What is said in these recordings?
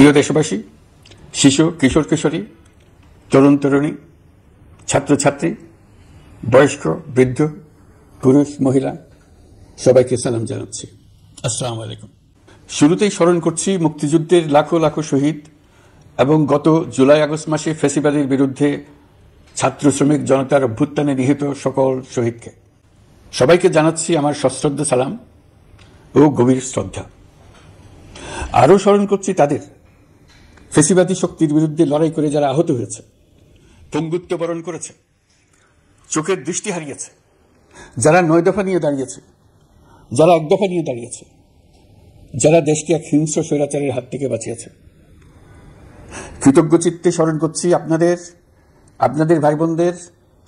প্রিয় দেশবাসী, শিশু, কিশোর কিশোরী, তরুণ তরুণী, ছাত্রছাত্রী, বয়স্ক, বৃদ্ধ, পুরুষ, মহিলা, সবাইকে সালাম জানাচ্ছি। আসসালামু আলাইকুম। শুরুতেই স্মরণ করছি মুক্তিযুদ্ধের লাখো লাখো শহীদ এবং গত জুলাই আগস্ট মাসে ফ্যাসিবাদের বিরুদ্ধে ছাত্র শ্রমিক জনতার অভ্যুত্থানে নিহত সকল শহীদকে। সবাইকে জানাচ্ছি আমার সশ্রদ্ধ সালাম ও গভীর শ্রদ্ধা। আরও স্মরণ করছি তাদের, ফ্যাসিবাদী শক্তির বিরুদ্ধে লড়াই করে যারা আহত হয়েছে, পঙ্গুত্ব বরণ করেছে, চোখের দৃষ্টি হারিয়েছে, যারা 9 দফা নিয়ে দাঁড়িয়েছে, যারা 1 দফা নিয়ে দাঁড়িয়েছে, যারা দেশকে এক হিংস্র স্বৈরাচারের হাত থেকে বাঁচিয়েছে। কৃতজ্ঞ চিত্তে স্মরণ করছি আপনাদের ভাই বোনদের,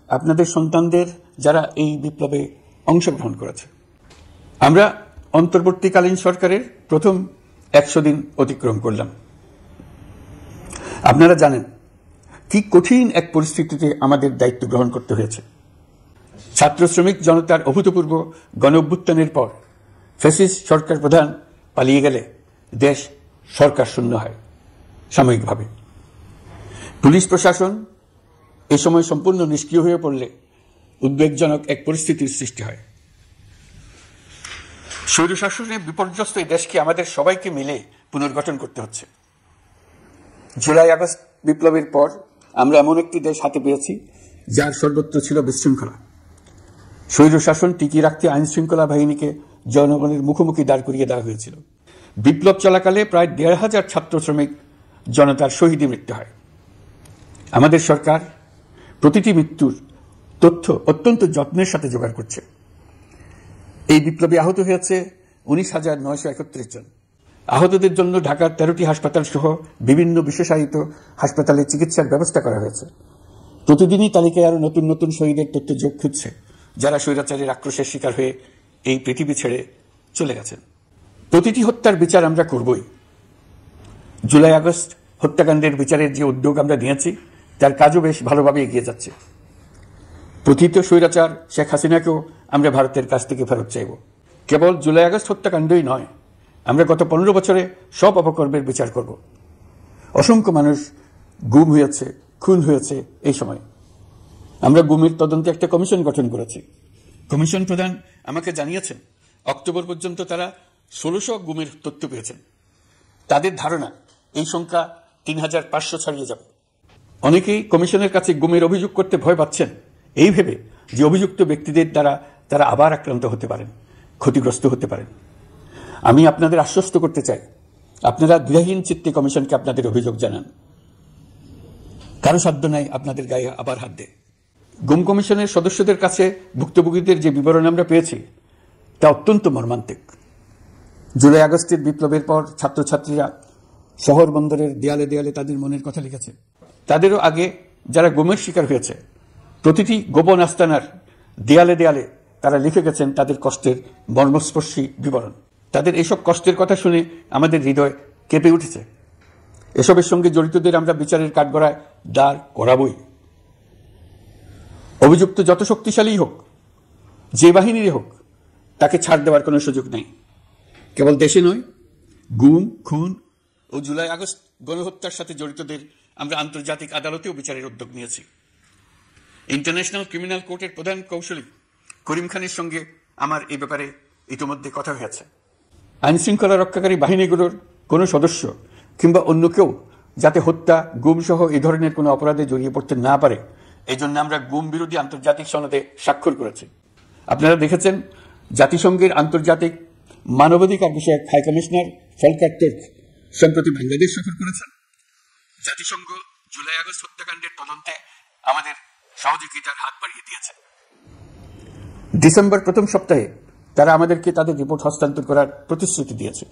আপনাদের সন্তানদের, যারা এই বিপ্লবে অংশগ্রহণ করেছে। আমরা অন্তর্বর্তীকালীন সরকারের প্রথম 100 দিন অতিক্রম করলাম। আপনারা জানেন কি কঠিন এক পরিস্থিতিতে আমাদের দায়িত্ব গ্রহণ করতে হয়েছে। ছাত্র শ্রমিক জনতার অভূতপূর্ব গণ অভ্যুত্থানের পর ফ্যাসিস্ট সরকার প্রধান পালিয়ে গেলে দেশ সরকার শূন্য হয় সাময়িকভাবে। পুলিশ প্রশাসন এ সময় সম্পূর্ণ নিষ্ক্রিয় হয়ে পড়লে উদ্বেগজনক এক পরিস্থিতির সৃষ্টি হয়। স্বৈরশাসনে বিপর্যস্ত এই দেশকে আমাদের সবাইকে মিলে পুনর্গঠন করতে হচ্ছে। জুলাই আগস্ট বিপ্লবের পর আমরা এমন একটি দেশ হাতে পেয়েছি যার সর্বত্র ছিল বিশৃঙ্খলা। স্বৈরশাসন টিকিয়ে রাখতে আইন শৃঙ্খলা বাহিনীকে জনগণের মুখোমুখি দাঁড় করিয়ে দেওয়া হয়েছিল। বিপ্লব চলাকালে প্রায় 1,500 ছাত্র শ্রমিক জনতার শহীদে মৃত্যু হয়। আমাদের সরকার প্রতিটি মৃত্যুর তথ্য অত্যন্ত যত্নের সাথে জোগাড় করছে। এই বিপ্লবে আহত হয়েছে 19,931 জন। আহতদের জন্য ঢাকার 13টি হাসপাতাল সহ বিভিন্ন বিশেষায়িত হাসপাতালে চিকিৎসার ব্যবস্থা করা হয়েছে। প্রতিদিনই তালিকায় আরো নতুন নতুন শহীদের তথ্য যোগ খুঁজছে, যারা স্বৈরাচারের আক্রোশের শিকার হয়ে এই পৃথিবী ছেড়ে চলে গেছেন। প্রতিটি হত্যার বিচার আমরা করবই। জুলাই আগস্ট হত্যাকাণ্ডের বিচারের যে উদ্যোগ আমরা নিয়েছি তার কাজও বেশ ভালোভাবে এগিয়ে যাচ্ছে। প্রথিত স্বৈরাচার শেখ হাসিনাকেও আমরা ভারতের কাছ থেকে ফেরত চাইব। কেবল জুলাই আগস্ট হত্যাকাণ্ডই নয়, আমরা গত 15 বছরে সব অপকর্মের বিচার করব। অসংখ্য মানুষ গুম হয়েছে, খুন হয়েছে। এই সময় আমরা গুমের তদন্তে একটা কমিশন গঠন করেছি। কমিশন প্রধান আমাকে জানিয়েছেন অক্টোবর পর্যন্ত তারা 1600 গুমের তথ্য পেয়েছেন। তাদের ধারণা এই সংখ্যা 3,500 ছাড়িয়ে যাবে। অনেকেই কমিশনের কাছে গুমের অভিযোগ করতে ভয় পাচ্ছেন, এই ভেবে যে অভিযুক্ত ব্যক্তিদের দ্বারা তারা আবার আক্রান্ত হতে পারেন, ক্ষতিগ্রস্ত হতে পারেন। আমি আপনাদের আশ্বস্ত করতে চাই, আপনারা দ্বিধাহীন চিত্তে কমিশনকে আপনাদের অভিযোগ জানান। কারো সাধ্য নাই আপনাদের গায়ে আবার হাত দেয়। গুম কমিশনের সদস্যদের কাছে ভুক্তভোগীদের যে বিবরণ আমরা পেয়েছি তা অত্যন্ত মর্মান্তিক। জুলাই আগস্টের বিপ্লবের পর ছাত্রছাত্রীরা শহর বন্দরের দেয়ালে দেয়ালে তাদের মনের কথা লিখেছে। তাদেরও আগে যারা গুমের শিকার হয়েছে প্রতিটি গোপন আস্তানার দেয়ালে দেয়ালে তারা লিখে গেছেন তাদের কষ্টের মর্মস্পর্শী বিবরণ। তাদের এইসব কষ্টের কথা শুনে আমাদের হৃদয় কেঁপে উঠেছে। এসবের সঙ্গে জড়িতদের আমরা বিচারের কাঠগড়ায় দাঁড় করাবই। অভিযুক্ত যত শক্তিশালী হোক, যে বাহিনীরই হোক, তাকে ছাড় দেওয়ার কোনো সুযোগ নেই। কেবল দেশে নয়, গুম, খুন ও জুলাই আগস্ট গণহত্যার সাথে জড়িতদের আমরা আন্তর্জাতিক আদালতেও বিচারের উদ্যোগ নিয়েছি। ইন্টারন্যাশনাল ক্রিমিনাল কোর্টের প্রধান কৌশলী করিম খানের সঙ্গে আমার এই ব্যাপারে ইতিমধ্যে কথা হয়েছে। আইন শৃঙ্খলা রক্ষাকারী বাহিনীগুলোর কোনো সদস্য কিংবা অন্য কেউ যাতে হত্যা, গুম সহ এই ধরনের কোনো অপরাধে জড়িয়ে পড়তে না পারে, এই জন্য আমরা গুম বিরোধী আন্তর্জাতিক সনদে স্বাক্ষর করেছি। আপনারা দেখেছেন জাতিসংঘের আন্তর্জাতিক মানবাধিকার বিষয়ক হাই কমিশনার ফলকার তুর্ক সম্প্রতি বাংলাদেশ সফর করেছেন। জাতিসংঘ জুলাই আগস্ট হত্যাকাণ্ডের তদন্তে আমাদের সহযোগিতার হাত বাড়িয়ে দিয়েছে। ডিসেম্বর প্রথম সপ্তাহে তারা আমাদেরকে তাদের রিপোর্ট হস্তান্তর করার প্রতিশ্রুতি দিয়েছে।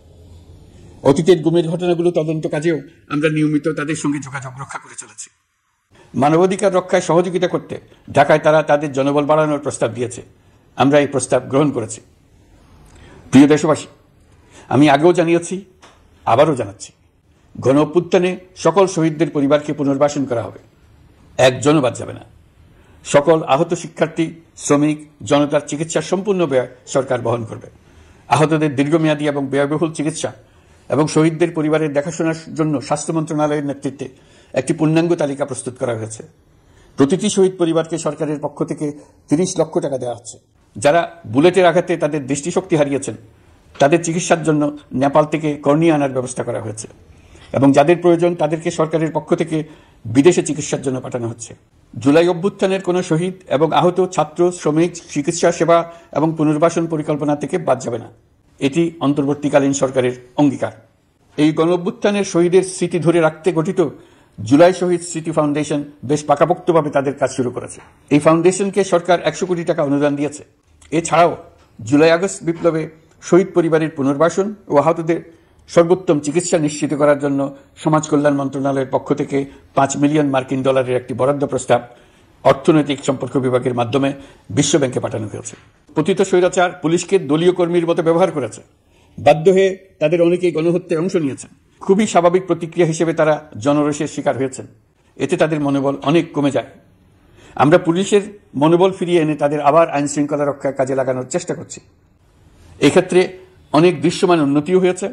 অতীতের গুমের ঘটনাগুলো তদন্ত কাজেও আমরা নিয়মিত তাদের সঙ্গে যোগাযোগ রক্ষা করে চলেছি। মানবাধিকার রক্ষায় সহযোগিতা করতে ঢাকায় তারা তাদের জনবল বাড়ানোর প্রস্তাব দিয়েছে। আমরা এই প্রস্তাব গ্রহণ করেছি। প্রিয় দেশবাসী, আমি আগেও জানিয়েছি, আবারও জানাচ্ছি, গণ অভ্যুত্থানে সকল শহীদদের পরিবারকে পুনর্বাসন করা হবে। একজনও বাদ যাবে না। সকল আহত শিক্ষার্থী, শ্রমিক, জনতার চিকিৎসার সম্পূর্ণ ব্যয় সরকার বহন করবে। আহতদের দীর্ঘমেয়াদী এবং ব্যয়বহুল চিকিৎসা এবং শহীদদের পরিবারের দেখাশোনার জন্য স্বাস্থ্য মন্ত্রণালয়ের নেতৃত্বে একটি পূর্ণাঙ্গ তালিকা প্রস্তুত করা হয়েছে। প্রতিটি শহীদ পরিবারকে সরকারের পক্ষ থেকে 30 লক্ষ টাকা দেওয়া হচ্ছে। যারা বুলেটের আঘাতে তাদের দৃষ্টিশক্তি হারিয়েছেন তাদের চিকিৎসার জন্য নেপাল থেকে কর্নিয়া আনার ব্যবস্থা করা হয়েছে এবং যাদের প্রয়োজন তাদেরকে সরকারের পক্ষ থেকে বিদেশে চিকিৎসার জন্য পাঠানো হচ্ছে। জুলাই অভ্যুত্থানের কোনো শহীদ এবং আহত ছাত্র, শ্রমিক চিকিৎসা সেবা এবং পুনর্বাসন পরিকল্পনা থেকে বাদ যাবে না। এটি অন্তর্বর্তীকালীন সরকারের অঙ্গীকার। এই গণ অভ্যুত্থানের শহীদের স্মৃতি ধরে রাখতে গঠিত জুলাই শহীদ স্মৃতি ফাউন্ডেশন বেশ পাকাপোক্তভাবে তাদের কাজ শুরু করেছে। এই ফাউন্ডেশনকে সরকার 100 কোটি টাকা অনুদান দিয়েছে। এছাড়াও জুলাই আগস্ট বিপ্লবে শহীদ পরিবারের পুনর্বাসন ও আহতদের সর্বোত্তম চিকিৎসা নিশ্চিত করার জন্য সমাজ কল্যাণ মন্ত্রণালয়ের পক্ষ থেকে $5 মিলিয়ন একটি বরাদ্দ প্রস্তাব অর্থনৈতিক সম্পর্ক বিভাগের মাধ্যমে বিশ্ব ব্যাংকে পাঠানো হয়েছে। পতিত স্বৈরাচার পুলিশকে দলীয় কর্মীর মতো ব্যবহার করেছে। বাধ্য হয়ে তাদের অনেকেই গণহত্যায় অংশ নিয়েছেন। খুবই স্বাভাবিক প্রতিক্রিয়া হিসেবে তারা জনরোষের শিকার হয়েছেন। এতে তাদের মনোবল অনেক কমে যায়। আমরা পুলিশের মনোবল ফিরিয়ে এনে তাদের আবার আইন শৃঙ্খলা রক্ষায় কাজে লাগানোর চেষ্টা করছি। এক্ষেত্রে অনেক দৃশ্যমান উন্নতিও হয়েছে।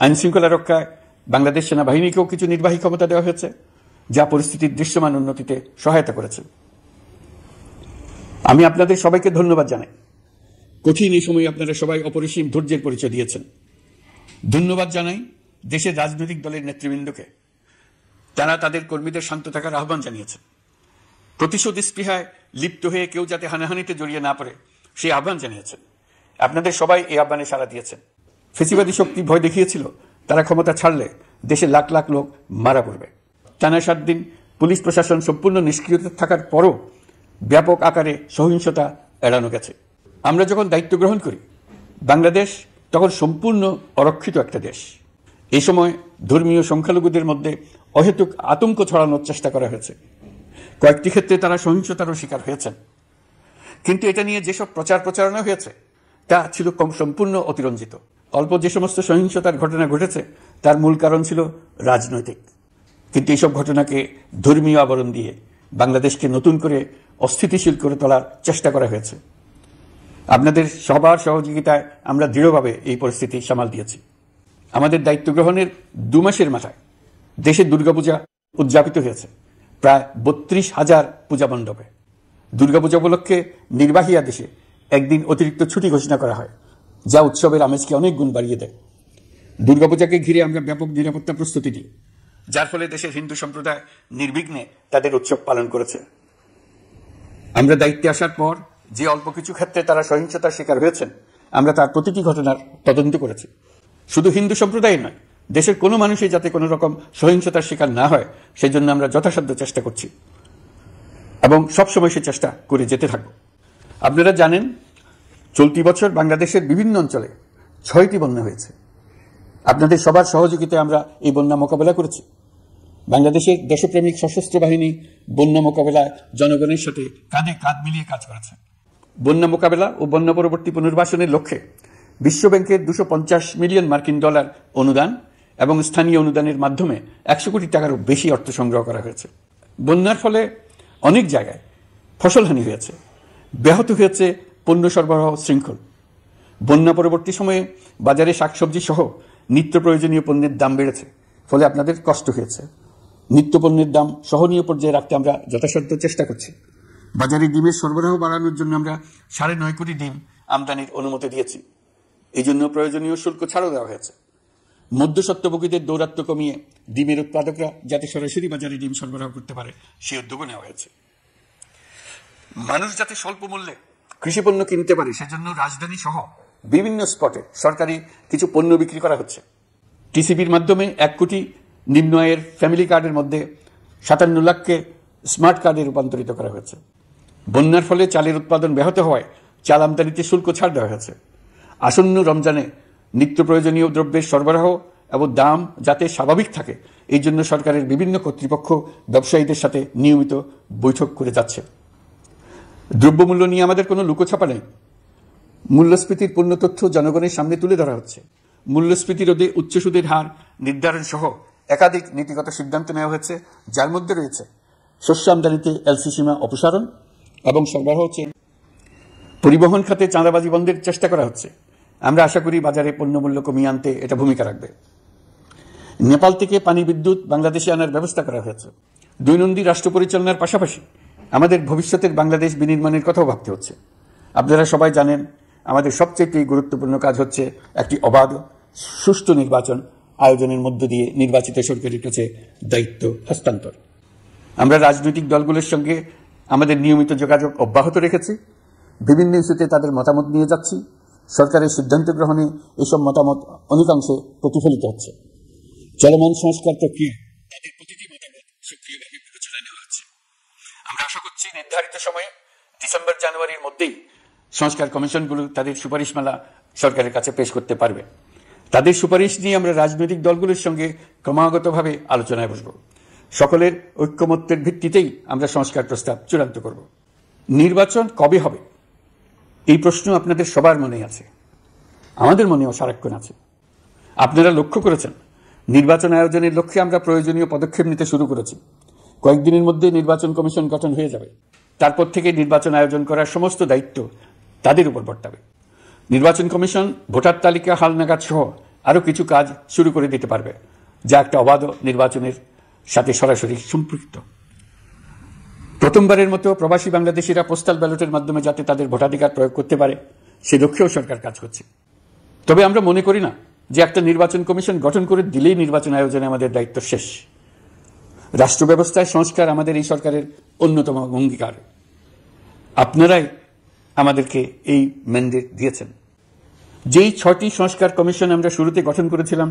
আইন শৃঙ্খলা রক্ষায় বাংলাদেশ সেনাবাহিনীকেও কিছু নির্বাহী ক্ষমতা দেওয়া হয়েছে, যা পরিস্থিতির দৃশ্যমান উন্নতিতে সহায়তা করেছে। আমি আপনাদের সবাইকে ধন্যবাদ জানাই। কঠিন এই সময়ে আপনারা সবাই অপরিসীম ধৈর্যের পরিচয় দিয়েছেন। ধন্যবাদ জানাই দেশের রাজনৈতিক দলের নেতৃবৃন্দকে। তারা তাদের কর্মীদের শান্ত থাকার আহ্বান জানিয়েছেন। প্রতিশোধ স্পৃহায় লিপ্ত হয়ে কেউ যাতে হানাহানিতে জড়িয়ে না পড়ে সেই আহ্বান জানিয়েছেন। আপনাদের সবাই এই আহ্বানে সাড়া দিয়েছেন। ফেসিবাদী শক্তি ভয় দেখিয়েছিল তারা ক্ষমতা ছাড়লে দেশে লাখ লাখ লোক মারা পড়বে। টানা 7 দিন পুলিশ প্রশাসন সম্পূর্ণ নিষ্ক্রিয়তা থাকার পরও ব্যাপক আকারে সহিংসতা এড়ানো গেছে। আমরা যখন দায়িত্ব গ্রহণ করি বাংলাদেশ তখন সম্পূর্ণ অরক্ষিত একটা দেশ। এই সময় ধর্মীয় সংখ্যালঘুদের মধ্যে অহেতুক আতঙ্ক ছড়ানোর চেষ্টা করা হয়েছে। কয়েকটি ক্ষেত্রে তারা সহিংসতারও শিকার হয়েছেন। কিন্তু এটা নিয়ে যেসব প্রচারণা হয়েছে তা ছিল সম্পূর্ণ অতিরঞ্জিত। অল্প যে সমস্ত সহিংসতার ঘটনা ঘটেছে তার মূল কারণ ছিল রাজনৈতিক। কিন্তু এইসব ঘটনাকে ধর্মীয় আবরণ দিয়ে বাংলাদেশকে নতুন করে অস্থিতিশীল করে তোলার চেষ্টা করা হয়েছে। আপনাদের সবার সহযোগিতায় আমরা দৃঢ়ভাবে এই পরিস্থিতি সামাল দিয়েছি। আমাদের দায়িত্ব গ্রহণের 2 মাসের মাথায় দেশে দুর্গাপূজা উদযাপিত হয়েছে প্রায় 32,000 পূজা মণ্ডপে। দুর্গাপূজা উপলক্ষে নির্বাহী আদেশে একদিন অতিরিক্ত ছুটি ঘোষণা করা হয়, যা উৎসবের আমেজকে অনেক গুণ বাড়িয়ে দেয়। দুর্গাপূজাকে ঘিরে আমরা ব্যাপক নিরাপত্তা প্রস্তুতি নিই, যার ফলে দেশের হিন্দু সম্প্রদায় নির্বিঘ্নে তাদের উৎসব পালন করেছে। আমরা দায়িত্বে আসার পর যে অল্প কিছু ক্ষেত্রে তারা সহিংসতার শিকার হয়েছেন আমরা তার প্রতিটি ঘটনার তদন্ত করেছি। শুধু হিন্দু সম্প্রদায় নয়, দেশের কোনো মানুষই যাতে কোনো রকম সহিংসতার শিকার না হয় সেই জন্য আমরা যথাসাধ্য চেষ্টা করছি এবং সবসময় সে চেষ্টা করে যেতে থাকব। আপনারা জানেন চলতি বছর বাংলাদেশের বিভিন্ন অঞ্চলে 6টি বন্যা হয়েছে। আপনাদের সবার সহযোগিতায় আমরা এই বন্যা মোকাবেলা করেছি। বাংলাদেশের দেশপ্রেমিক সশস্ত্র বাহিনী বন্যা মোকাবেলায় জনগণের সাথে কাঁধে কাঁধ মিলিয়ে কাজ করেছে। বন্যা মোকাবেলা ও বন্যা পরবর্তী পুনর্বাসনের লক্ষ্যে বিশ্ব ব্যাংকের $250 মিলিয়ন অনুদান এবং স্থানীয় অনুদানের মাধ্যমে 100 কোটি টাকারও বেশি অর্থ সংগ্রহ করা হয়েছে। বন্যার ফলে অনেক জায়গায় ফসলহানি হয়েছে, ব্যাহত হয়েছে পণ্য সরবরাহ শৃঙ্খল। বন্যা পরবর্তী সময়ে বাজারে শাকসবজি সহ নিত্য প্রয়োজনীয় পণ্যের দাম বেড়েছে, ফলে আপনাদের কষ্ট হয়েছে। নিত্য পণ্যের দাম সহনীয় পর্যায়ে রাখতে আমরা যথাসাধ্য চেষ্টা করছি। বাজারে ডিমের সরবরাহ বাড়ানোর জন্য আমরা 9.5 কোটি ডিম আমদানির অনুমতি দিয়েছি। এই জন্য প্রয়োজনীয় শুল্ক ছাড়ও দেওয়া হয়েছে। মধ্যস্বত্বভোগীদের দৌরাত্ম্য কমিয়ে ডিমের উৎপাদকরা যাতে সরাসরি বাজারে ডিম সরবরাহ করতে পারে সেই উদ্যোগ নেওয়া হয়েছে। মানুষ যাতে স্বল্প মূল্যে কৃষিপণ্য কিনতে পারে সেজন্য রাজধানী সহ বিভিন্ন স্পটে সরকারি কিছু পণ্য বিক্রি করা হচ্ছে। টিসিবির মাধ্যমে 1 কোটি নিম্ন আয়ের ফ্যামিলি কার্ডের মধ্যে 57 লাখকে স্মার্ট কার্ডে রূপান্তরিত করা হয়েছে। বন্যার ফলে চালের উৎপাদন ব্যাহত হওয়ায় চাল আমদানিতে শুল্ক ছাড় দেওয়া হয়েছে। আসন্ন রমজানে নিত্য প্রয়োজনীয় দ্রব্যের সরবরাহ এবং দাম যাতে স্বাভাবিক থাকে এই জন্য সরকারের বিভিন্ন কর্তৃপক্ষ ব্যবসায়ীদের সাথে নিয়মিত বৈঠক করে যাচ্ছে। দ্রব্যমূল্য নিয়ে আমাদের কোনো লুকোছাপা নেই। মূল্যস্ফীতির পূর্ণ তথ্য জনগণের সামনে তুলে ধরা হচ্ছে। মূল্যস্ফীতি রোধে উচ্চ সুদের হার নির্ধারণ সহ একাধিক নীতিগত সিদ্ধান্ত নেওয়া হয়েছে, যার মধ্যে রয়েছে শস্য আমদানিতে এলসি সীমা অপসারণ এবং সরবরাহ চেইন। পরিবহন খাতে চাঁদাবাজি বন্ধের চেষ্টা করা হচ্ছে। আমরা আশা করি বাজারে পণ্যমূল্য কমিয়ে আনতে এটা ভূমিকা রাখবে। নেপাল থেকে পানি বিদ্যুৎ বাংলাদেশে আনার ব্যবস্থা করা হয়েছে। দৈনন্দিন রাষ্ট্র পরিচালনার পাশাপাশি আমাদের ভবিষ্যতের বাংলাদেশ বিনির্মাণের কথাও ভাবতে হচ্ছে। আপনারা সবাই জানেন, আমাদের সবচেয়ে গুরুত্বপূর্ণ কাজ হচ্ছে একটি অবাধ সুষ্ঠু নির্বাচন আয়োজনের মধ্য দিয়ে নির্বাচিত সরকারের কাছে দায়িত্ব হস্তান্তর। আমরা রাজনৈতিক দলগুলোর সঙ্গে আমাদের নিয়মিত যোগাযোগ অব্যাহত রেখেছি। বিভিন্ন ইস্যুতে তাদের মতামত নিয়ে যাচ্ছি। সরকারের সিদ্ধান্ত গ্রহণে এসব মতামত অনেকাংশে প্রতিফলিত হচ্ছে। চলমান সংস্কার প্রক্রিয়া তাদের প্রতিটি মতামত সক্রিয়ভাবে বিবেচনায় নেওয়া হচ্ছে। আমরা আশা করছি নির্ধারিত সময়ে ডিসেম্বর জানুয়ারির মধ্যেই সংস্কার কমিশনগুলো তাদের সুপারিশমালা সরকারের কাছে পেশ করতে পারবে। তাদের সুপারিশ নিয়ে আমরা রাজনৈতিক দলগুলোর সঙ্গে ক্রমাগতভাবে আলোচনায় বসব। সকলের ঐক্যমত্যের ভিত্তিতেই আমরা সংস্কার প্রস্তাব চূড়ান্ত করব। নির্বাচন কবে হবে এই প্রশ্ন আপনাদের সবার মনেই আছে, আমাদের মনেও সারাক্ষণ আছে। আপনারা লক্ষ্য করেছেন, নির্বাচন আয়োজনের লক্ষ্যে আমরা প্রয়োজনীয় পদক্ষেপ নিতে শুরু করেছি। কয়েকদিনের মধ্যে নির্বাচন কমিশন গঠন হয়ে যাবে। তারপর থেকে নির্বাচন আয়োজন করার সমস্ত দায়িত্ব তাদের উপর বর্তাবে। নির্বাচন কমিশন ভোটার তালিকা হালনাগাদ সহ আরও কিছু কাজ শুরু করে দিতে পারবে, যা একটা অবাধ নির্বাচনের সাথে সরাসরি সম্পৃক্ত। প্রথমবারের মতো প্রবাসী বাংলাদেশিরা পোস্টাল ব্যালটের মাধ্যমে যাতে তাদের ভোটাধিকার প্রয়োগ করতে পারে, সে লক্ষ্যেও সরকার কাজ করছে। তবে আমরা মনে করি না যে একটা নির্বাচন কমিশন গঠন করে দিলেই নির্বাচন আয়োজনে আমাদের দায়িত্ব শেষ। রাষ্ট্র ব্যবস্থায় সংস্কার আমাদের এই সরকারের অন্যতম অঙ্গীকার। আপনারাই আমাদেরকে এই ম্যান্ডেট দিয়েছেন। যেই 6টি সংস্কার কমিশন আমরা শুরুতে গঠন করেছিলাম,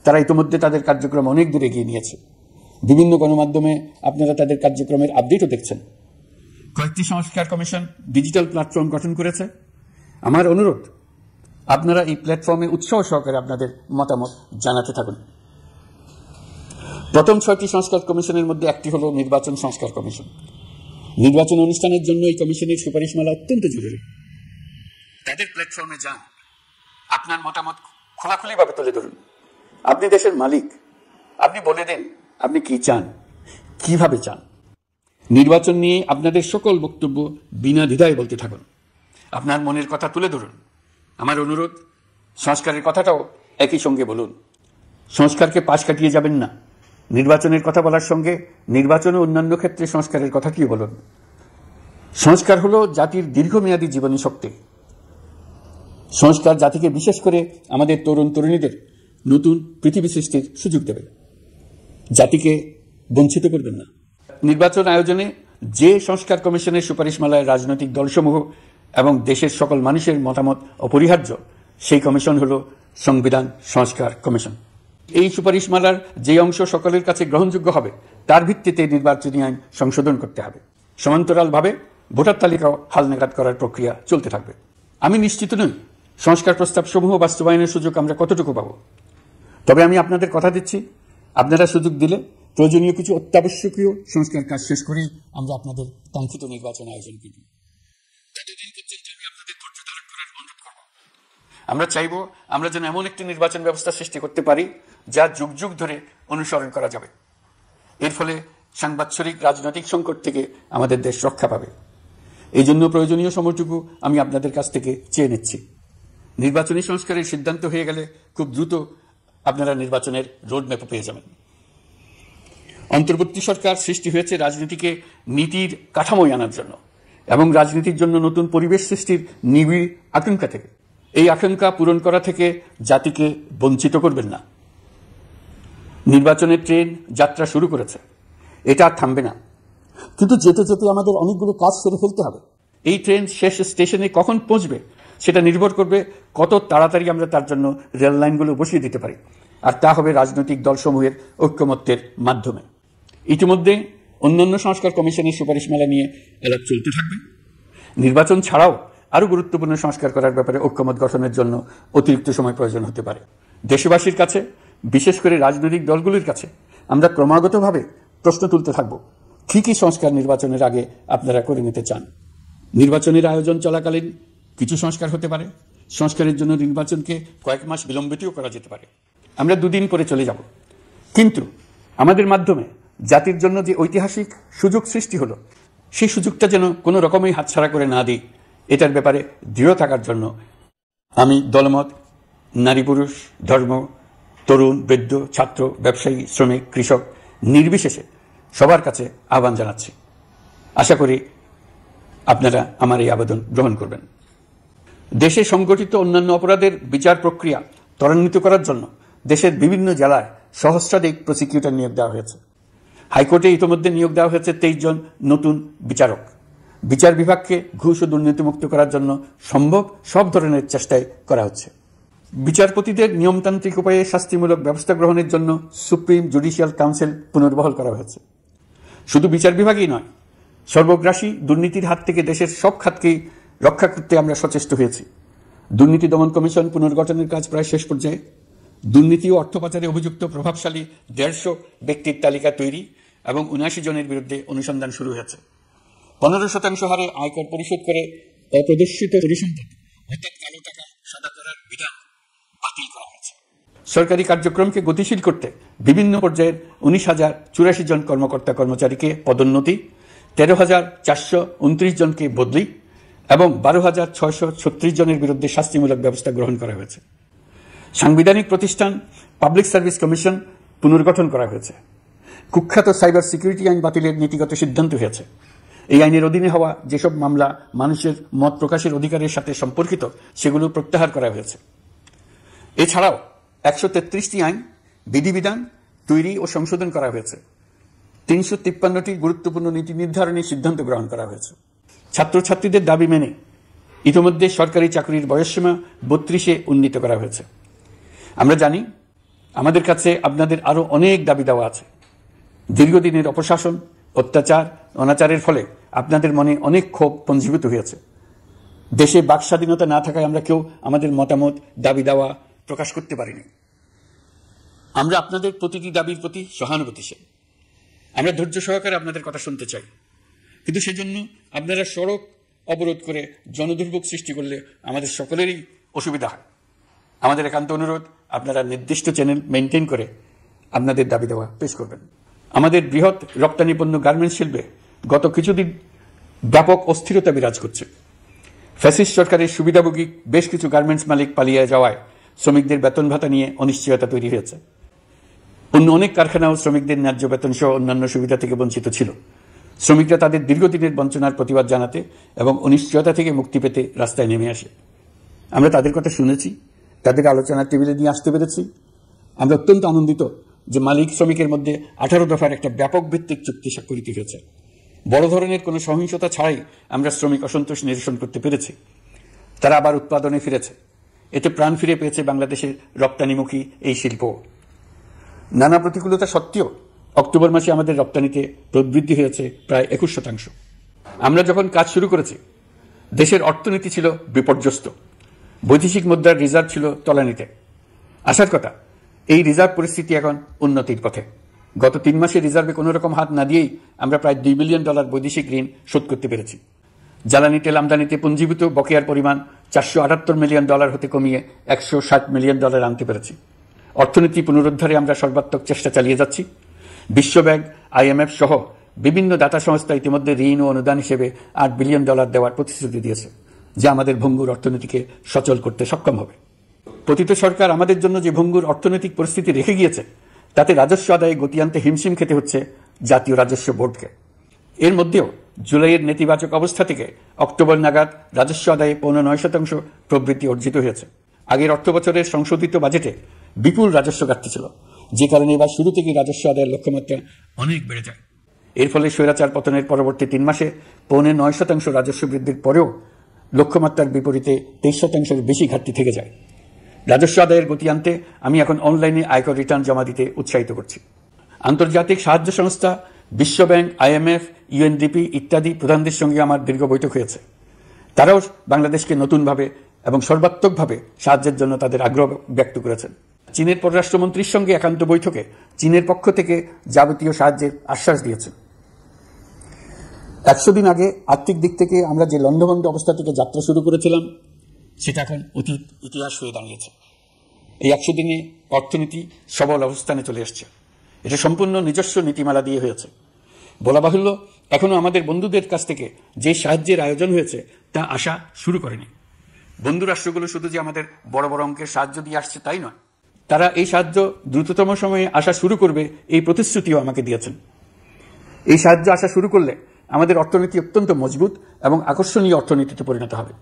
তারা ইতিমধ্যে তাদের কার্যক্রম অনেক দূর এগিয়ে নিয়েছে। বিভিন্ন গণমাধ্যমে আপনারা তাদের কার্যক্রমের আপডেটও দেখছেন। কয়েকটি সংস্কার কমিশন ডিজিটাল প্ল্যাটফর্ম গঠন করেছে। আমার অনুরোধ, আপনারা এই প্ল্যাটফর্মে উৎসাহ সহকারে আপনাদের মতামত জানাতে থাকুন। প্রথম 6টি সংস্কার কমিশনের মধ্যে একটি হল নির্বাচন সংস্কার কমিশন। নির্বাচন অনুষ্ঠানের জন্য এই কমিশনের সুপারিশমালা অত্যন্ত জরুরি। তাদের প্ল্যাটফর্মে যান, আপনার মতামত খোলাখুলিভাবে তুলে ধরুন। আপনি দেশের মালিক, আপনি বলে দেন আপনি কি চান, কিভাবে চান। নির্বাচন নিয়ে আপনাদের সকল বক্তব্য বিনা দ্বিধায় বলতে থাকুন। আপনার মনের কথা তুলে ধরুন। আমার অনুরোধ, সংস্কারের কথাটাও একই সঙ্গে বলুন। সংস্কারকে পাশ কাটিয়ে যাবেন না। নির্বাচনের কথা বলার সঙ্গে নির্বাচন ও অন্যান্য ক্ষেত্রে সংস্কারের কথাটিও বলুন। সংস্কার হলো জাতির দীর্ঘমেয়াদী জীবনী শক্তি। সংস্কার জাতিকে, বিশেষ করে আমাদের তরুণ তরুণীদের নতুন পৃথিবী সৃষ্টির সুযোগ দেবে, জাতিকে বঞ্চিত করবেন না। নির্বাচন আয়োজনে যে সংস্কার কমিশনের সুপারিশমালায় রাজনৈতিক দলসমূহ এবং দেশের সকল মানুষের মতামত অপরিহার্য, সেই কমিশন হল সংবিধান সংস্কার কমিশন। এই সুপারিশমালার যে অংশ সকলের কাছে গ্রহণযোগ্য হবে, তার ভিত্তিতে নির্বাচনী আইন সংশোধন করতে হবে। সমান্তরালভাবে ভোটার তালিকাও হালনাগাদ করার প্রক্রিয়া চলতে থাকবে। আমি নিশ্চিত নই সংস্কার প্রস্তাবসমূহ বাস্তবায়নের সুযোগ আমরা কতটুকু পাব। তবে আমি আপনাদের কথা দিচ্ছি, আপনারা সুযোগ দিলে প্রয়োজনীয় কিছু অত্যাবশ্যকীয় সংস্কার কাজ শেষ করেই আমরা আপনাদের কাঙ্ক্ষিত নির্বাচন আয়োজন করব। আমরা চাইব আমরা যেন এমন একটি নির্বাচন ব্যবস্থা সৃষ্টি করতে পারি যা যুগ যুগ ধরে অনুসরণ করা যাবে। এর ফলে সাংবৎসরিক রাজনৈতিক সংকট থেকে আমাদের দেশ রক্ষা পাবে। এই জন্য প্রয়োজনীয় সময়টুকু আমি আপনাদের কাছ থেকে চেয়ে নিচ্ছি। নির্বাচনী সংস্কারের সিদ্ধান্ত হয়ে গেলে খুব দ্রুত আপনারা নির্বাচনের রোডম্যাপও পেয়ে যাবেন। অন্তর্বর্তী সরকার সৃষ্টি হয়েছে রাজনীতিকে নীতির কাঠামোয় আনার জন্য এবং রাজনীতির জন্য নতুন পরিবেশ সৃষ্টির নিবিড় আকাঙ্ক্ষা থেকে। এই আকাঙ্ক্ষা পূরণ করা থেকে জাতিকে বঞ্চিত করবেন না। নির্বাচনের ট্রেন যাত্রা শুরু করেছে, এটা আর থামবে না। কিন্তু যেতে যেতে আমাদের অনেকগুলো কাজ সেরে ফেলতে হবে। এই ট্রেন শেষ স্টেশনে কখন পৌঁছবে সেটা নির্ভর করবে কত তাড়াতাড়ি আমরা তার জন্য রেল লাইনগুলো বসিয়ে দিতে পারি, আর তা হবে রাজনৈতিক দলসমূহের ঐক্যমত্যের মাধ্যমে। ইতিমধ্যে অন্যান্য সংস্কার কমিশনের সুপারিশমালা নিয়ে আলাপ চলতে থাকবে। নির্বাচন ছাড়াও আরও গুরুত্বপূর্ণ সংস্কার করার ব্যাপারে ঐক্যমত গঠনের জন্য অতিরিক্ত সময় প্রয়োজন হতে পারে। দেশবাসীর কাছে, বিশেষ করে রাজনৈতিক দলগুলির কাছে আমরা ক্রমাগতভাবে প্রশ্ন তুলতে থাকব, কি কি সংস্কার নির্বাচনের আগে আপনারা করে নিতে চান। নির্বাচনের আয়োজন চলাকালীন কিছু সংস্কার হতে পারে। সংস্কারের জন্য নির্বাচনকে কয়েক মাস বিলম্বিতও করা যেতে পারে। আমরা 2 দিন পরে চলে যাব, কিন্তু আমাদের মাধ্যমে জাতির জন্য যে ঐতিহাসিক সুযোগ সৃষ্টি হলো, সেই সুযোগটা যেন কোনো রকমই হাতছাড়া করে না দিই, এটার ব্যাপারে দৃঢ় থাকার জন্য আমি দলমত, নারী পুরুষ, ধর্ম, তরুণ, বৃদ্ধ, ছাত্র, ব্যবসায়ী, শ্রমিক, কৃষক নির্বিশেষে সবার কাছে আহ্বান জানাচ্ছি। আশা করি আপনারা আমার এই আবেদন গ্রহণ করবেন। দেশে সংগঠিত অন্যান্য অপরাধের বিচার প্রক্রিয়া ত্বরান্বিত করার জন্য দেশের বিভিন্ন জেলায় সহস্রাধিক প্রসিকিউটর নিয়োগ দেওয়া হয়েছে। হাইকোর্টে ইতিমধ্যে নিয়োগ দেওয়া হয়েছে 23 জন নতুন বিচারক। বিচার বিভাগকে ঘুষ ও দুর্নীতিমুক্ত করার জন্য সম্ভব সব ধরনের চেষ্টাই করা হচ্ছে। বিচারপতিদের নিয়মতান্ত্রিক উপায়ে শাস্তিমূলক ব্যবস্থা গ্রহণের জন্য সুপ্রিম জুডিশিয়াল কাউন্সিল পুনর্বহাল করা হয়েছে। শুধু বিচার বিভাগই নয়, সর্বগ্রাসী দুর্নীতির হাত থেকে দেশের সব খাতকেই রক্ষা করতে আমরা সচেষ্ট হয়েছি। দুর্নীতি দমন কমিশন পুনর্গঠনের কাজ প্রায় শেষ পর্যায়ে। দুর্নীতি ও অর্থ পাচারে অভিযুক্ত প্রভাবশালী 150 ব্যক্তির তালিকা তৈরি এবং 79 জনের বিরুদ্ধে অনুসন্ধান শুরু হয়েছে। 15% হারে আয়কর পরিশোধ করে অপ্রদর্শিত পরিসম্পদ অর্থাৎ কালো টাকা সাদা করার বিধান বাতিল করা হয়েছে। সরকারি কার্যক্রমকে গতিশীল করতে বিভিন্ন পর্যায়ের 19,084 জন কর্মকর্তা কর্মচারীকে পদোন্নতি, 13,429 জনকে বদলি এবং 12,636 জনের বিরুদ্ধে শাস্তিমূলক ব্যবস্থা গ্রহণ করা হয়েছে। সাংবিধানিক প্রতিষ্ঠান পাবলিক সার্ভিস কমিশন পুনর্গঠন করা হয়েছে। কুখ্যাত সাইবার সিকিউরিটি আইন বাতিলের নীতিগত সিদ্ধান্ত হয়েছে। এই আইনের অধীনে হওয়া যেসব মামলা মানুষের মত প্রকাশের অধিকারের সাথে সম্পর্কিত সেগুলো প্রত্যাহার করা হয়েছে। এছাড়াও 133টি আইন বিধিবিধান তৈরি ও সংশোধন করা হয়েছে। 353টি গুরুত্বপূর্ণ নীতি নির্ধারণী সিদ্ধান্ত গ্রহণ করা হয়েছে। ছাত্রছাত্রীদের দাবি মেনে ইতিমধ্যে সরকারি চাকরির বয়সসীমা 32-এ উন্নীত করা হয়েছে। আমরা জানি আমাদের কাছে আপনাদের আরো অনেক দাবি দেওয়া আছে। দীর্ঘদিনের অপশাসন, অত্যাচার, অনাচারের ফলে আপনাদের মনে অনেক ক্ষোভ পঞ্জীভূত হয়েছে। দেশে বাক স্বাধীনতা না থাকায় আমরা কেউ আমাদের মতামত, দাবি দেওয়া প্রকাশ করতে পারিনি। আমরা আপনাদের প্রতিটি দাবির প্রতি সহানুভূতিশীল। আমরা ধৈর্য সহকারে আপনাদের কথা শুনতে চাই, কিন্তু সেজন্য আপনারা সড়ক অবরোধ করে জনদুর্ভোগ সৃষ্টি করলে আমাদের সকলেরই অসুবিধা হয়। আমাদের একান্ত অনুরোধ, আপনারা নির্দিষ্ট চ্যানেল মেনটেন করে আপনাদের দাবি দেওয়া পেশ করবেন। আমাদের বৃহৎ রপ্তানি পণ্য গার্মেন্টস শিল্পে গত কিছুদিন ব্যাপক অস্থিরতা বিরাজ করছে। ফ্যাসিস্ট সরকারের সুবিধাভোগী বেশ কিছু গার্মেন্টস মালিক পালিয়ে যাওয়ায় শ্রমিকদের বেতন ভাতা নিয়ে অনিশ্চয়তা তৈরি হয়েছে। অন্য অনেক কারখানাও শ্রমিকদের ন্যায্য বেতন সহ অন্যান্য সুবিধা থেকে বঞ্চিত ছিল। শ্রমিকরা তাদের দীর্ঘদিনের বঞ্চনার প্রতিবাদ জানাতে এবং অনিশ্চয়তা থেকে মুক্তি পেতে রাস্তায় নেমে আসে। আমরা তাদের কথা শুনেছি, তাদের আলোচনার টেবিলে নিয়ে আসতে পেরেছি। আমরা অত্যন্ত আনন্দিত যে মালিক শ্রমিকের মধ্যে 18 দফার একটা ব্যাপক ভিত্তিক চুক্তি স্বাক্ষরিত হয়েছে। বড় ধরনের কোনো সহিংসতা ছাড়াই আমরা শ্রমিক অসন্তোষ নিরসন করতে পেরেছি। তারা আবার উৎপাদনে ফিরেছে। এতে প্রাণ ফিরে পেয়েছে বাংলাদেশের রপ্তানিমুখী এই শিল্প। নানা প্রতিকূলতা সত্ত্বেও অক্টোবর মাসে আমাদের রপ্তানিতে প্রবৃদ্ধি হয়েছে প্রায় 21%। আমরা যখন কাজ শুরু করেছি দেশের অর্থনীতি ছিল বিপর্যস্ত। বৈদেশিক মুদ্রার রিজার্ভ ছিল তলানিতে। আসার কথা, এই রিজার্ভ পরিস্থিতি এখন উন্নতির পথে। গত 3 মাসে রিজার্ভে কোনো রকম হাত না দিয়েই আমরা প্রায় $2 বিলিয়ন বৈদেশিক ঋণ শোধ করতে পেরেছি। জ্বালানি তেল আমদানিতে পুঞ্জীভূত বকেয়ার পরিমাণ $478 মিলিয়ন হতে কমিয়ে $160 মিলিয়ন আনতে পেরেছি। অর্থনীতি পুনরুদ্ধারে আমরা সর্বাত্মক চেষ্টা চালিয়ে যাচ্ছি। বিশ্বব্যাংক, IMF সহ বিভিন্ন দাতা সংস্থা ইতিমধ্যে ঋণ ও অনুদান হিসেবে $8 বিলিয়ন দেওয়ার প্রতিশ্রুতি দিয়েছে, যা আমাদের ভঙ্গুর অর্থনীতিকে সচল করতে সক্ষম হবে। পতিত সরকার আমাদের জন্য যে ভঙ্গুর অর্থনৈতিক পরিস্থিতি রেখে গিয়েছে তাতে রাজস্ব আদায়ে গতি আনতে হিমশিম খেতে হচ্ছে জাতীয় রাজস্ব বোর্ডকে। এর মধ্যেও জুলাইয়ের নেতিবাচক অবস্থা থেকে অক্টোবর নাগাদ রাজস্ব আদায়ে 9.9% প্রবৃদ্ধি অর্জিত হয়েছে। আগের অর্থ বছরের সংশোধিত বাজেটে বিপুল রাজস্ব ঘাটতি ছিল, যে কারণে এবার শুরু থেকে রাজস্ব আদায়ের লক্ষ্যমাত্রা অনেক বেড়ে যায়। এর ফলে স্বৈরাচার পতনের পরবর্তী 3 মাসে 9.9% রাজস্ব বৃদ্ধির পরেও লক্ষ্যমাত্রার বিপরীতে 23%-এর বেশি ঘাটতি থেকে যায়। রাজস্ব আদায়ের গতি আনতে আমি এখন অনলাইনে আয়কর রিটার্ন জমা দিতে উৎসাহিত করছি। আন্তর্জাতিক সাহায্য সংস্থা, বিশ্বব্যাংক, IMF, UNDP ইত্যাদি প্রধানদের সঙ্গে আমার দীর্ঘ বৈঠক হয়েছে। তারাও বাংলাদেশকে নতুনভাবে এবং সর্বাত্মকভাবে সাহায্যের জন্য তাদের আগ্রহ ব্যক্ত করেছেন। চীনের পররাষ্ট্রমন্ত্রীর সঙ্গে একান্ত বৈঠকে চীনের পক্ষ থেকে যাবতীয় সাহায্যের আশ্বাস দিয়েছেন। 100 দিন আগে আর্থিক দিক থেকে আমরা যে লণ্ডভণ্ড অবস্থা থেকে যাত্রা শুরু করেছিলাম সেটা এখন অতীত ইতিহাস হয়ে দাঁড়িয়েছে। এই 100 দিনে অর্থনীতি সবল অবস্থানে চলে আসছে। এটা সম্পূর্ণ নিজস্ব নীতিমালা দিয়ে হয়েছে। বলা বাহুল্য, এখনো আমাদের বন্ধুদের কাছ থেকে যে সাহায্যের আয়োজন হয়েছে তা আসা শুরু করেনি। বন্ধু রাষ্ট্রগুলো শুধু যে আমাদের বড় বড় অঙ্কের সাহায্য দিয়ে আসছে তাই নয়, তারা এই সাহায্য দ্রুততম সময়ে আসা শুরু করবে এই প্রতিশ্রুতিও আমাকে দিয়েছেন। এই সাহায্য আসা শুরু করলে আমাদের অর্থনীতি অত্যন্ত মজবুত এবং আকর্ষণীয় অর্থনীতিতে পরিণত হবে।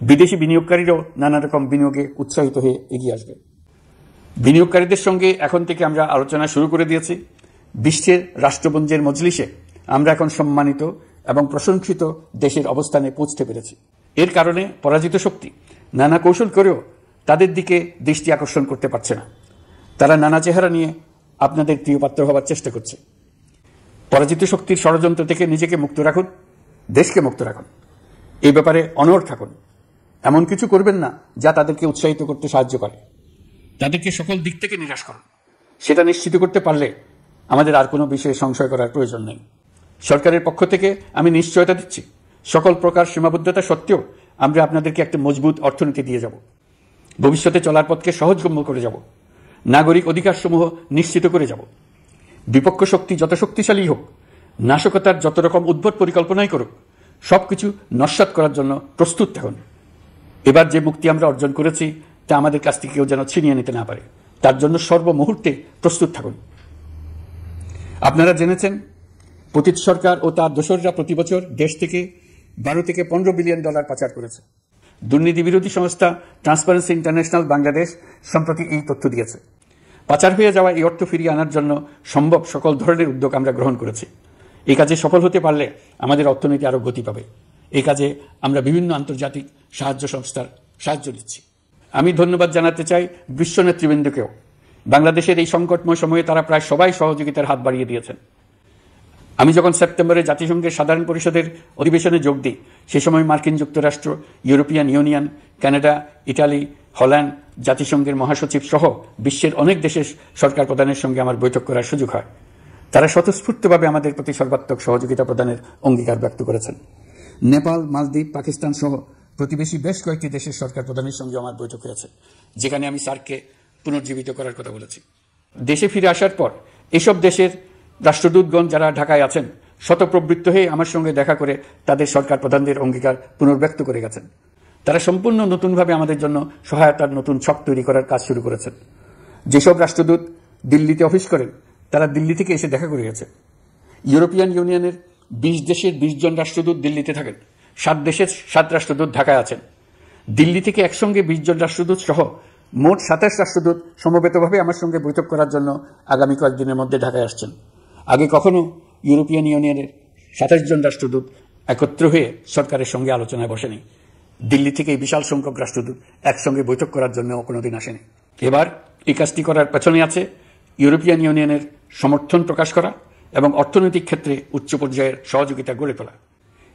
বিদেশি বিনিয়োগকারীরাও নানা রকম বিনিয়োগে উৎসাহিত হয়ে এগিয়ে আসবে। বিনিয়োগকারীদের সঙ্গে এখন থেকে আমরা আলোচনা শুরু করে দিয়েছি। বিশ্বের রাষ্ট্রপুঞ্জের মজলিসে আমরা এখন সম্মানিত এবং প্রশংসিত দেশের অবস্থানে পৌঁছতে পেরেছি। এর কারণে পরাজিত শক্তি নানা কৌশল করেও তাদের দিকে দৃষ্টি আকর্ষণ করতে পারছে না। তারা নানা চেহারা নিয়ে আপনাদের প্রিয়পাত্র হবার চেষ্টা করছে। পরাজিত শক্তির ষড়যন্ত্র থেকে নিজেকে মুক্ত রাখুন, দেশকে মুক্ত রাখুন। এই ব্যাপারে অনড় থাকুন। এমন কিছু করবেন না যা তাদেরকে উৎসাহিত করতে সাহায্য করে। তাদেরকে সকল দিক থেকে নিরাশ করুন। সেটা নিশ্চিত করতে পারলে আমাদের আর কোনো বিষয়ে সংশয় করার প্রয়োজন নেই। সরকারের পক্ষ থেকে আমি নিশ্চয়তা দিচ্ছি, সকল প্রকার সীমাবদ্ধতা সত্ত্বেও আমরা আপনাদেরকে একটা মজবুত অর্থনীতি দিয়ে যাব। ভবিষ্যতে চলার পথকে সহজগম্য করে যাব। নাগরিক অধিকারসমূহ নিশ্চিত করে যাব। বিপক্ষ শক্তি যত শক্তিশালী হোক, নাশকতার যত রকম উদ্ভট পরিকল্পনাই করুক, সবকিছু নস্যাৎ করার জন্য প্রস্তুত থাকুন। এবার যে মুক্তি আমরা অর্জন করেছি তা আমাদের কাছ থেকে কেউ যেন ছিনিয়ে নিতে না পারে, তার জন্য সর্বমুহূর্তে প্রস্তুত থাকুন। আপনারা জেনেছেন পতিত সরকার ও তার দোসররা প্রতি বছর দেশ থেকে 12 থেকে 15 বিলিয়ন ডলার পাচার করেছে। দুর্নীতি বিরোধী সংস্থা ট্রান্সপারেন্সি ইন্টারন্যাশনাল বাংলাদেশ সম্প্রতি এই তথ্য দিয়েছে। পাচার হয়ে যাওয়া এই অর্থ ফিরিয়ে আনার জন্য সম্ভব সকল ধরনের উদ্যোগ আমরা গ্রহণ করেছি। এই কাজে সফল হতে পারলে আমাদের অর্থনীতি আরও গতি পাবে। এই কাজে আমরা বিভিন্ন আন্তর্জাতিক সাহায্য সংস্থার সাহায্য দিচ্ছি। আমি ধন্যবাদ জানাতে চাই বিশ্ব নেতৃবৃন্দকেও। বাংলাদেশের এই সংকটময় সময়ে তারা প্রায় সবাই সহযোগিতার হাত বাড়িয়ে দিয়েছেন। আমি যখন সেপ্টেম্বরে জাতিসংঘের সাধারণ পরিষদের অধিবেশনে যোগ দিই, সে সময় মার্কিন যুক্তরাষ্ট্র, European Union, Canada, Italy, Holland, জাতিসংঘের মহাসচিব সহ বিশ্বের অনেক দেশের সরকার প্রধানের সঙ্গে আমার বৈঠক করার সুযোগ হয়। তারা স্বতঃস্ফূর্তভাবে আমাদের প্রতি সর্বাত্মক সহযোগিতা প্রদানের অঙ্গীকার ব্যক্ত করেছেন। নেপাল, মালদ্বীপ, পাকিস্তান সহ প্রতিবেশী বেশ কয়েকটি দেশের সরকার প্রধানের সঙ্গে আমার বৈঠক হয়েছে, যেখানে আমি সার্ককে পুনর্জীবিত করার কথা বলেছি। দেশে ফিরে আসার পর এসব দেশের রাষ্ট্রদূতগণ যারা ঢাকায় আছেন, শতপ্রবৃত্ত হয়ে আমার সঙ্গে দেখা করে তাদের সরকার প্রধানদের অঙ্গীকার পুনর্ব্যক্ত করে গেছেন। তারা সম্পূর্ণ নতুনভাবে আমাদের জন্য সহায়তার নতুন ছক তৈরি করার কাজ শুরু করেছেন। যেসব রাষ্ট্রদূত দিল্লিতে অফিস করেন, তারা দিল্লি থেকে এসে দেখা করে গেছে। ইউরোপিয়ান ইউনিয়নের 20 দেশের 20 জন রাষ্ট্রদূত দিল্লিতে থাকেন। 7 দেশের 7 রাষ্ট্রদূত ঢাকায় আছেন। দিল্লি থেকে একসঙ্গে 20 জন রাষ্ট্রদূত সহ মোট 27 রাষ্ট্রদূত সমবেতভাবে আমার সঙ্গে বৈঠক করার জন্য আগামী কয়েকদিনের মধ্যে ঢাকায় আসছেন। আগে কখনো ইউরোপিয়ান ইউনিয়নের 27 জন রাষ্ট্রদূত একত্র হয়ে সরকারের সঙ্গে আলোচনায় বসেনি। দিল্লি থেকে এই বিশাল সংখ্যক রাষ্ট্রদূত একসঙ্গে বৈঠক করার জন্য কোনোদিন আসেনি। এবার এই কাজটি করার পেছনে আছে ইউরোপিয়ান ইউনিয়নের সমর্থন প্রকাশ করা এবং অর্থনৈতিক ক্ষেত্রে উচ্চ পর্যায়ের সহযোগিতা গড়ে তোলা।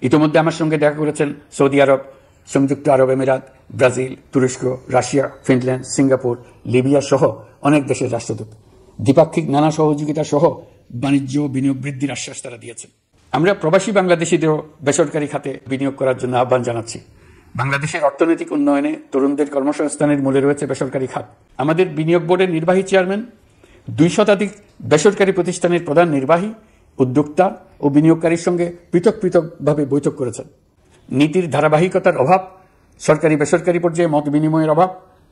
ইতিমধ্যে আমার সঙ্গে দেখা করেছেন সৌদি আরব, সংযুক্ত আরব আমিরাত, ব্রাজিল, তুরস্ক, রাশিয়া, ফিনল্যান্ড, সিঙ্গাপুর, লিবিয়া সহ অনেক দেশের রাষ্ট্রদূত। দ্বিপাক্ষিক নানা সহযোগিতা সহ বাণিজ্য ও বিনিয়োগ বৃদ্ধির আশ্বাস তারা দিয়েছেন। আমরা প্রবাসী বাংলাদেশিদেরও বেসরকারি খাতে বিনিয়োগ করার জন্য আহ্বান জানাচ্ছি। বাংলাদেশের অর্থনৈতিক উন্নয়নে তরুণদের কর্মসংস্থানের মূলে রয়েছে বেসরকারি খাত। আমাদের বিনিয়োগ বোর্ডের নির্বাহী চেয়ারম্যান 2 শতাধিক বেসরকারি প্রতিষ্ঠানের প্রধান নির্বাহী, উদ্যোক্তা ও বিনিয়োগকারীর সঙ্গে পৃথক পৃথকভাবে বৈঠক করেছেন। নীতির ধারাবাহিকতার অভাব, সরকারি বেসরকারি পর্যায়ে মত বিনিময়ের অভাব,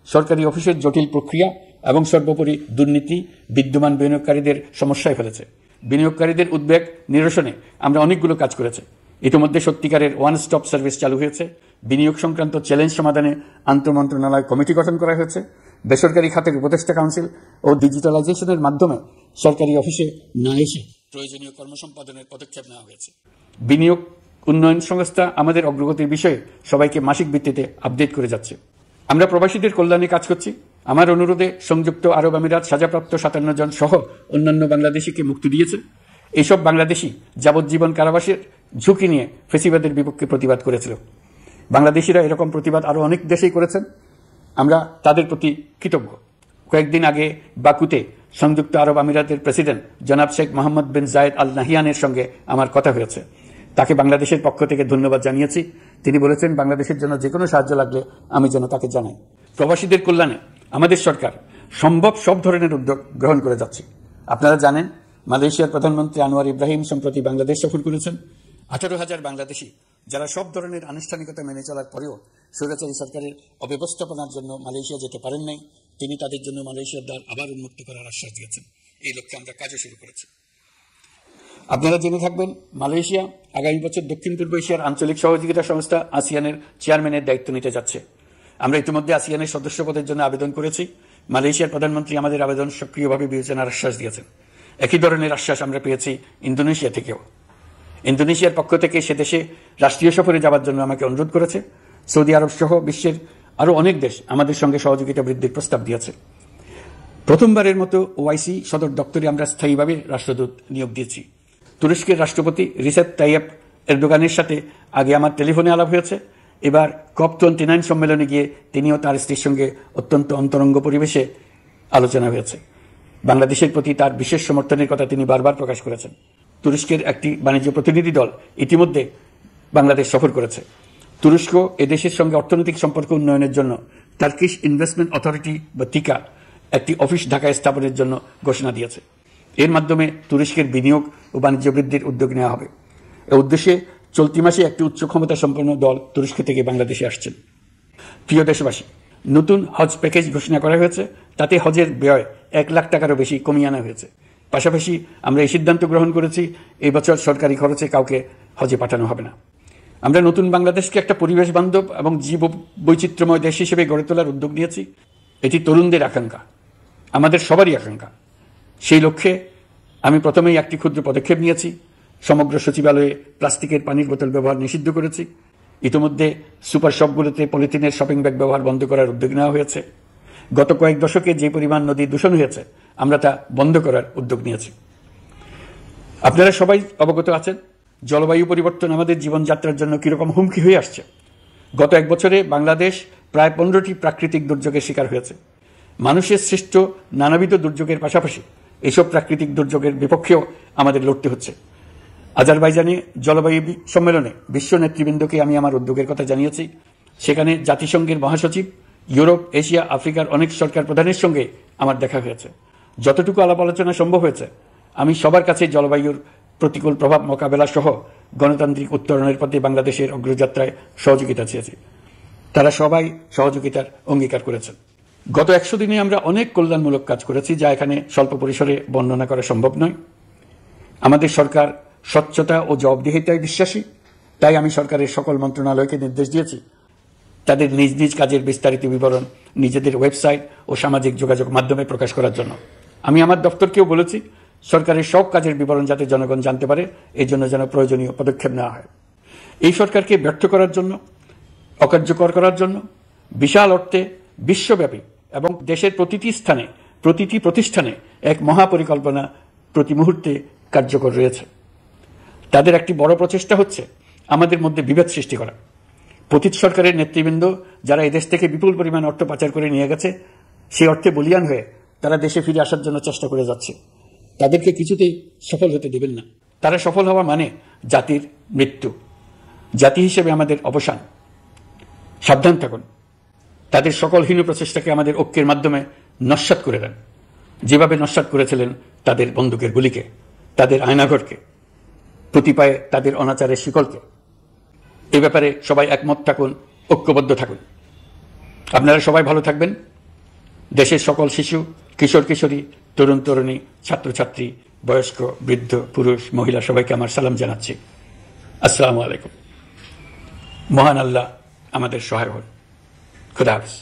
সরকারি অফিসের জটিল প্রক্রিয়া এবং সর্বোপরি দুর্নীতি বিদ্যমান বিনিয়োগকারীদের সমস্যায় ফেলেছে। বিনিয়োগকারীদের উদ্বেগ নিরসনে আমরা অনেকগুলো কাজ করেছি। ইতিমধ্যে সত্যিকারের ওয়ান স্টপ সার্ভিস চালু হয়েছে। বিনিয়োগ সংক্রান্ত চ্যালেঞ্জ সমাধানে আন্তঃমন্ত্রণালয় কমিটি গঠন করা হয়েছে। বেসরকারি খাতের উপদেষ্টা কাউন্সিল ও ডিজিটালাইজেশনের মাধ্যমে সরকারি অফিসে না এসে প্রয়োজনীয় কর্মসম্পাদনের পদক্ষেপ নেওয়া হয়েছে। বিনিয়োগ উন্নয়ন সংস্থা আমাদের অগ্রগতির বিষয়ে সবাইকে মাসিক ভিত্তিতে আপডেট করে যাচ্ছে। আমরা প্রবাসীদের কল্যাণে কাজ করছি। আমার অনুরোধে সংযুক্ত আরব আমিরাত সাজাপ্রাপ্ত 57 জন সহ অন্যান্য বাংলাদেশিকে মুক্তি দিয়েছে। এইসব বাংলাদেশি যাবজ্জীবন কারাবাসের ঝুঁকি নিয়ে ফেসিবাদের বিপক্ষে প্রতিবাদ করেছিল। বাংলাদেশিরা এরকম প্রতিবাদ আরও অনেক দেশেই করেছেন। আমরা তাদের প্রতি কৃতজ্ঞ। কয়েকদিন আগে বাকুতে সংযুক্ত আরব আমিরাতের প্রেসিডেন্ট জনাব শেখ মোহাম্মদ বিন জায়েদ আল নাহিয়ানের সঙ্গে আমার কথা হয়েছে। তাকে বাংলাদেশের পক্ষ থেকে ধন্যবাদ জানিয়েছি। তিনি বলেছেন বাংলাদেশের জন্য যে কোনো সাহায্য লাগলে আমি যেন তাকে জানাই। প্রবাসীদের কল্যাণে আমাদের সরকার সম্ভব সব ধরনের উদ্যোগ গ্রহণ করে যাচ্ছে। আপনারা জানেন মালয়েশিয়ার প্রধানমন্ত্রী আনোয়ার ইব্রাহিম সম্প্রতি বাংলাদেশ সফর করেছেন। 18,000 বাংলাদেশি যারা সব ধরনের আনুষ্ঠানিকতা মেনে চলার পরেও স্বৈরাচারী সরকারের অব্যবস্থাপনার জন্য মালয়েশিয়া যেতে পারেন নাই, তিনি তাদের জন্য মালয়েশিয়ার দ্বার আবার উন্মুক্ত করার আশ্বাস দিয়েছেন। এই লক্ষ্যে আমরা কাজও শুরু করেছি। আপনারা জেনে থাকবেন, মালয়েশিয়া আগামী বছর দক্ষিণ পূর্ব এশিয়ার আঞ্চলিক সহযোগিতা সংস্থা আসিয়ানের চেয়ারম্যানের দায়িত্ব নিতে যাচ্ছে। আমরা ইতিমধ্যে আসিয়ানের সদস্য পদের জন্য আবেদন করেছি। মালয়েশিয়ার প্রধানমন্ত্রী আমাদের আবেদন সক্রিয়ভাবে বিবেচনার আশ্বাস দিয়েছেন। একই ধরনের আশ্বাস আমরা পেয়েছি ইন্দোনেশিয়া থেকেও। ইন্দোনেশিয়ার পক্ষ থেকে সে দেশে রাষ্ট্রীয় সফরে যাওয়ার জন্য আমাকে অনুরোধ করেছে। সৌদি আরব সহ বিশ্বের আরও অনেক দেশ আমাদের সঙ্গে সহযোগিতা বৃদ্ধির প্রস্তাব দিয়েছে। প্রথমবারের মতো ওআইসি সদর দপ্তরে আমরা স্থায়ীভাবে রাষ্ট্রদূত নিয়োগ দিয়েছি। তুরস্কের রাষ্ট্রপতি রিসেপ তাইয়েপ এরদোগানের সাথে আগে আমার টেলিফোনে আলাপ হয়েছে। এবার COP29 সম্মেলনে গিয়ে তিনিও তার স্ত্রীর সঙ্গে অত্যন্ত অন্তরঙ্গ পরিবেশে আলোচনা হয়েছে। বাংলাদেশের প্রতি তার বিশেষ সমর্থনের কথা তিনি বারবার প্রকাশ করেছেন। তুরস্কের একটি বাণিজ্য প্রতিনিধি দল ইতিমধ্যে বাংলাদেশ সফর করেছে। তুরস্ক এদেশের সঙ্গে অর্থনৈতিক সম্পর্ক উন্নয়নের জন্য টার্কিশ ইনভেস্টমেন্ট অথরিটি বা তিকা একটি অফিস ঢাকায় স্থাপনের জন্য ঘোষণা দিয়েছে। এর মাধ্যমে তুরস্কের বিনিয়োগ ও বাণিজ্য বৃদ্ধির উদ্যোগ নেওয়া হবে। এ উদ্দেশ্যে চলতি মাসে একটি উচ্চ ক্ষমতা সম্পন্ন দল তুরস্ক থেকে বাংলাদেশে আসছেন। প্রিয় দেশবাসী, নতুন হজ প্যাকেজ ঘোষণা করা হয়েছে। তাতে হজের ব্যয় 1 লাখ টাকারও বেশি কমিয়ে আনা হয়েছে। পাশাপাশি আমরা এই সিদ্ধান্ত গ্রহণ করেছি, এই বছর সরকারি খরচে কাউকে হজে পাঠানো হবে না। আমরা নতুন বাংলাদেশকে একটা পরিবেশ বান্ধব এবং জীব বৈচিত্র্যময় দেশ হিসেবে গড়ে তোলার উদ্যোগ নিয়েছি। এটি তরুণদের আকাঙ্ক্ষা, আমাদের সবারই আকাঙ্ক্ষা। সেই লক্ষ্যে আমি প্রথমেই একটি ক্ষুদ্র পদক্ষেপ নিয়েছি। সমগ্র সচিবালয়ে প্লাস্টিকের পানির বোতল ব্যবহার নিষিদ্ধ করেছি। ইতিমধ্যে সুপার শপগুলোতে পলিথিনের শপিং ব্যাগ ব্যবহার বন্ধ করার উদ্যোগ নেওয়া হয়েছে। গত কয়েক দশকে যে পরিমাণ নদী দূষণ হয়েছে, আমরা তা বন্ধ করার উদ্যোগ নিয়েছি। আপনারা সবাই অবগত আছেন, জলবায়ু পরিবর্তন আমাদের জীবনযাত্রার জন্য কিরকম হুমকি হয়ে আসছে। গত 1 বছরে বাংলাদেশ প্রায় 15টি প্রাকৃতিক দুর্যোগের শিকার হয়েছে। মানুষের সৃষ্ট নানাবিধ দুর্যোগের পাশাপাশি এসব প্রাকৃতিক দুর্যোগের বিপক্ষেও আমাদের লড়তে হচ্ছে। আজারবাইজানে জলবায়ু সম্মেলনে বিশ্ব নেতৃবৃন্দকে আমি আমার উদ্যোগের কথা জানিয়েছি। সেখানে জাতিসংঘের মহাসচিব, ইউরোপ, এশিয়া, আফ্রিকার অনেক সরকার প্রধানের সঙ্গে আমার দেখা হয়েছে। যতটুকু আলাপ আলোচনা সম্ভব হয়েছে, আমি সবার কাছে জলবায়ুর প্রতিকূল প্রভাব মোকাবেলা সহ গণতান্ত্রিক উত্তরণের পথে বাংলাদেশের অগ্রযাত্রায় সহযোগিতা চেয়েছি। তারা সবাই সহযোগিতার অঙ্গীকার করেছেন। গত 100 দিনে আমরা অনেক কল্যাণমূলক কাজ করেছি, যা এখানে স্বল্প পরিসরে বর্ণনা করা সম্ভব নয়। আমাদের সরকার স্বচ্ছতা ও জবাবদিহিতায় বিশ্বাসী। তাই আমি সরকারের সকল মন্ত্রণালয়কে নির্দেশ দিয়েছি তাদের নিজ নিজ কাজের বিস্তারিত বিবরণ নিজেদের ওয়েবসাইট ও সামাজিক যোগাযোগ মাধ্যমে প্রকাশ করার জন্য। আমি আমার দপ্তরকেও বলেছি সরকারের সব কাজের বিবরণ যাতে জনগণ জানতে পারে, এই জন্য যেন প্রয়োজনীয় পদক্ষেপ নেওয়া হয়। এই সরকারকে ব্যর্থ করার জন্য, অকার্যকর করার জন্য বিশাল অর্থে বিশ্বব্যাপী এবং দেশের প্রতিটি স্থানে, প্রতিটি প্রতিষ্ঠানে এক মহাপরিকল্পনা প্রতি মুহূর্তে কার্যকর রয়েছে। তাদের একটি বড় প্রচেষ্টা হচ্ছে আমাদের মধ্যে বিভেদ সৃষ্টি করা। পতিত সরকারের নেতৃবৃন্দ যারা এদেশ থেকে বিপুল পরিমাণ অর্থ পাচার করে নিয়ে গেছে, সেই অর্থে বলিয়ান হয়ে তারা দেশে ফিরে আসার জন্য চেষ্টা করে যাচ্ছে। তাদেরকে কিছুতেই সফল হতে দেবেন না। তারা সফল হওয়া মানে জাতির মৃত্যু, জাতি হিসেবে আমাদের অবসান। সাবধান থাকুন। তাদের সকল হীন প্রচেষ্টাকে আমাদের ঐক্যের মাধ্যমে নস্যাৎ করে দেন, যেভাবে নস্যাৎ করেছিলেন তাদের বন্দুকের গুলিকে, তাদের আয়নাঘরকে, প্রতি পায়ে তাদের অনাচারের শিকলকে। এ ব্যাপারে সবাই একমত থাকুন, ঐক্যবদ্ধ থাকুন। আপনারা সবাই ভালো থাকবেন। দেশের সকল শিশু, কিশোর কিশোরী, তরুণ তরুণী, ছাত্রছাত্রী, বয়স্ক, বৃদ্ধ, পুরুষ, মহিলা সবাইকে আমার সালাম জানাচ্ছি। আসসালামু আলাইকুম। মহান আল্লাহ আমাদের সহায় হন। খুদা হাফেজ।